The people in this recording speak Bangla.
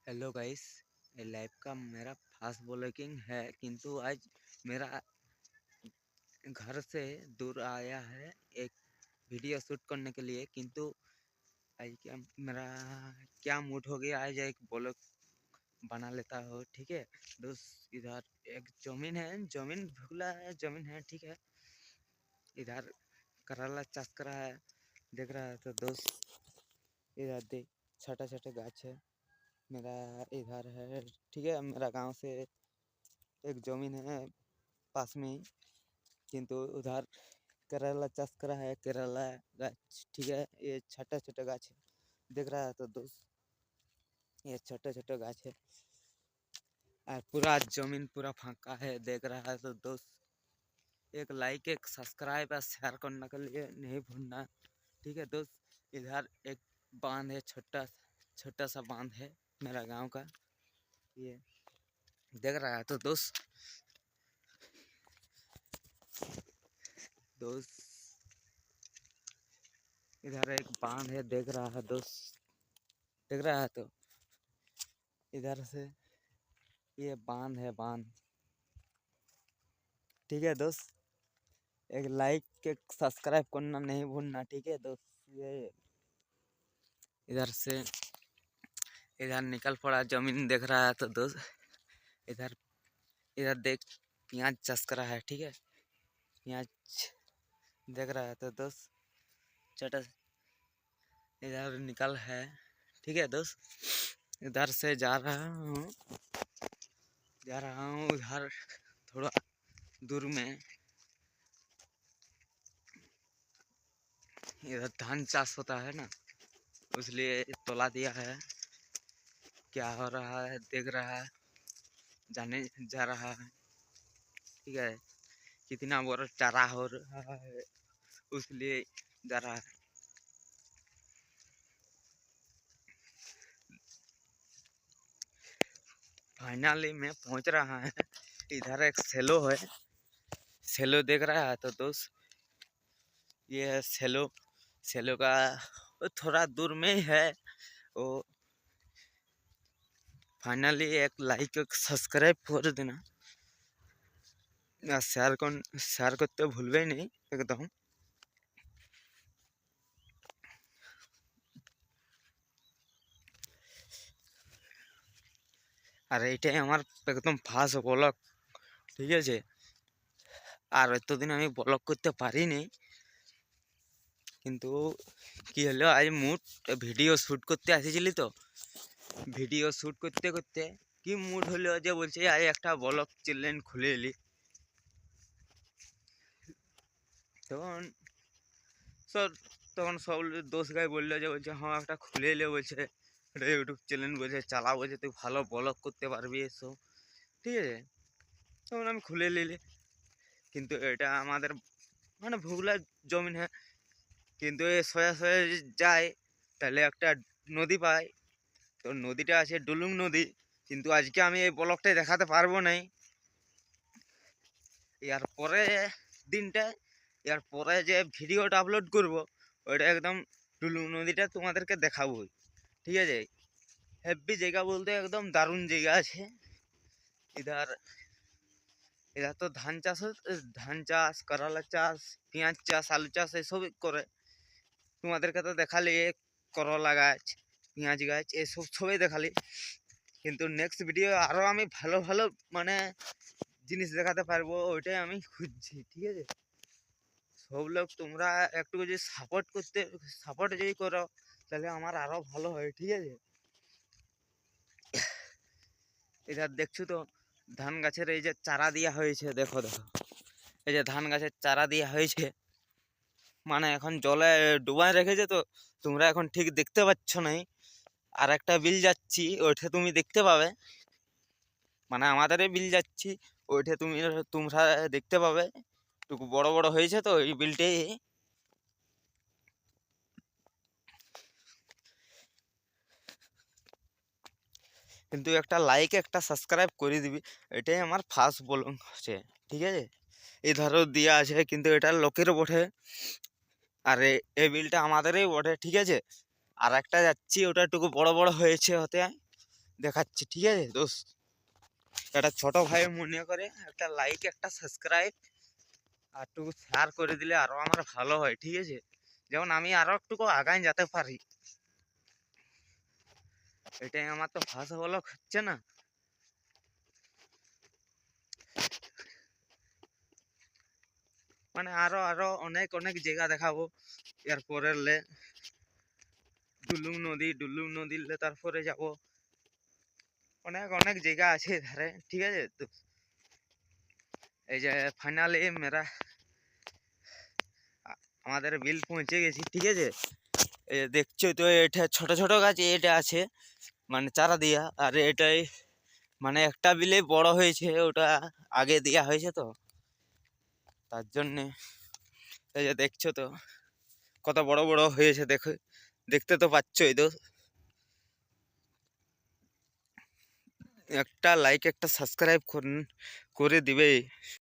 Hello guys. लाइव का मेरा फास्ट ब्लॉगिंग है, किंतु आज मेरा घर से दूर आया है एक वीडियो शूट करने के लिए। किंतु आज क्या मेरा क्या मूड हो गया, आज एक ब्लॉग बना लेता हो। ठीक है दोस्त, इधर एक जमीन है, जमीन भूला है, जमीन है ठीक है। इधर करेला चाष करा है, देख रहा है तो दोस्त इधर देख छोटा छोटा गाछ है मेरा इधर है। ठीक है, मेरा गांव से एक जमीन है पास में ही, किंतु उधर करेला चाष करा है, करेला गाछ। ठीक है, ये छोटा छोटा गाछ है, देख रहा है तो दोस्त ये छोटा छोटा गाछ है और पूरा जमीन पूरा फांका है, देख रहा है तो दोस्त एक लाइक एक सब्सक्राइब और शेयर करने के लिए नहीं भूलना। ठीक है दोस्त, इधर एक बांध है, छोटा छोटा सा बांध है मेरा गांव का, ये देख रहा है तो दोस्त इधर एक बांध है, देख रहा है दोस्त, देख रहा है तो इधर से ये बांध है, बांध। ठीक है दोस्त, एक लाइक एक सब्सक्राइब करना नहीं भूलना। ठीक है दोस्त, ये इधर से इधर निकल पड़ा, जमीन देख रहा है तो दोस्त इधर इधर देख प्याज चाष करा है। ठीक है, प्याज देख रहा है तो दोस्त छोटा इधर निकल है। ठीक है दोस्त, इधर से जा रहा हूँ उधर थोड़ा दूर में, इधर धान चाष होता है ना, इसलिए तोला दिया है। क्या हो रहा है देख रहा है, जाने जा रहा है। ठीक है, कितना बड़ा चारा हो रहा है उसलिए जा रहा है। फाइनली में पहुंच रहा है, इधर एक सेलो है, सेलो देख रहा है तो दोस्त ये है सेलो। सेलो का वो थोड़ा दूर में ही है वो। फाइनली एक लाइक एक सब्सक्राइब कर देना, शेयर करते भूलबे नहीं एकदम। আর এইটাই আমার একদম ফার্স্ট ব্লগ। ঠিক আছে, আর এতদিন আমি ব্লগ করতে পারিনি, কিন্তু কি হলো আজ মুড ভিডিও শ্যুট করতে আসিছিলি তো, ভিডিও শ্যুট করতে করতে কি মুড হলো যে বলছে আজ একটা ব্লগ চ্যানেল খুলে এলি। তখন সব তখন সব দোষ গায়ে বললো যে বলছে হ্যাঁ একটা খুলে এলে, বলছে একটা ইউটিউব চ্যানেল বলছে চালা, বলছে তুই ভালো ব্লগ করতে পারবি এসব। ঠিক আছে, তখন আমি খুলে নিলি। কিন্তু এটা আমাদের মানে ভুগলা জমিন হ্যাঁ, কিন্তু এ সয়া সয়া যায় তাহলে একটা নদী পাই, তো নদীটা আছে ডুলুং নদী। কিন্তু আজকে আমি এই ব্লগটাই দেখাতে পারবো নাই, এর পরে দিনটা এর পরে যে ভিডিওটা আপলোড করব ওইটা একদম ডুলুং নদীটা তোমাদেরকে দেখাবো। ঠিক আছে, হেভি জায়গা বলতে একদম দারুণ জায়গা আছে। ইধার এরা তো ধান চাষ করলা চাষ পেঁয়াজ চাষ আলু চাষ এসব করে। তোমাদেরকে তো দেখালি করলা গাছ পেঁয়াজ গাছ এসব সবই দেখালি, কিন্তু নেক্সট ভিডিও আরও আমি ভালো ভালো মানে জিনিস দেখাতে পারবো, ওইটাই আমি খুঁজছি। ঠিক আছে, সব লোক তোমরা একটু যদি সাপোর্ট যদি করো তাহলে আমার আরও ভালো হয়। ঠিক আছে, এটা দেখছো তো ধান গাছের এই যে চারা দেওয়া হয়েছে, দেখো দেখো এই যে ধান গাছের চারা দেওয়া হয়েছে, মানে এখন জলে ডুবাই রেখেছে তো তোমরা এখন ঠিক দেখতে পাচ্ছ না। আর একটা বিল যাচ্ছি ওইটা তুমি দেখতে পাবে, মানে আমাদের বিল যাচ্ছি ওইটা তোমরা দেখতে পাবে, একটু বড় বড় হয়েছে তো এই বিলটাই। কিন্তু একটা লাইক একটা সাবস্ক্রাইব করে দিবি, এটাই আমার ফার্স্ট ব্লগ হচ্ছে। ঠিক আছে, এই ধরো দেওয়া আছে কিন্তু এটা লোকের বটে, আর এই বিলটা আমাদেরই বটে। ঠিক আছে, আর একটা যাচ্ছি ওটা একটু বড় বড় হয়েছে হতে দেখাচ্ছি, ঠিক আছে দোস্ত। একটা ছোট ভাই মনে করে একটা লাইক একটা সাবস্ক্রাইব আর একটু শেয়ার করে দিলে আরো আমার ভালো হয়, ঠিক আছে? যেমন আমি আরো একটু আগায় যেতে পারি। এটাই আমার তো ভাষা বলা হচ্ছে না। মানে আরো আরো অনেক অনেক জায়গা দেখাবো এরপরে ডুলুং নদীলে তারপরে যাব অনেক অনেক জায়গা আছে ধারে, ঠিক আছে? তো এই যে ফাইনালি আমাদের বিল পৌঁছে গেছি, ঠিক আছে? এই যে দেখছো তো, এটা ছোট ছোট গাছ এটা আছে মানে চারা দিয়া, আর এটাই মানে একটা বিলে বড় হয়েছে, ওটা আগে দেয়া হয়েছে তো তার জন্যে। এই যে দেখছো তো কত বড় বড় হয়েছে, দেখো, দেখতে তো পাচ্ছই তো। একটা লাইক একটা সাবস্ক্রাইব করে দিবে।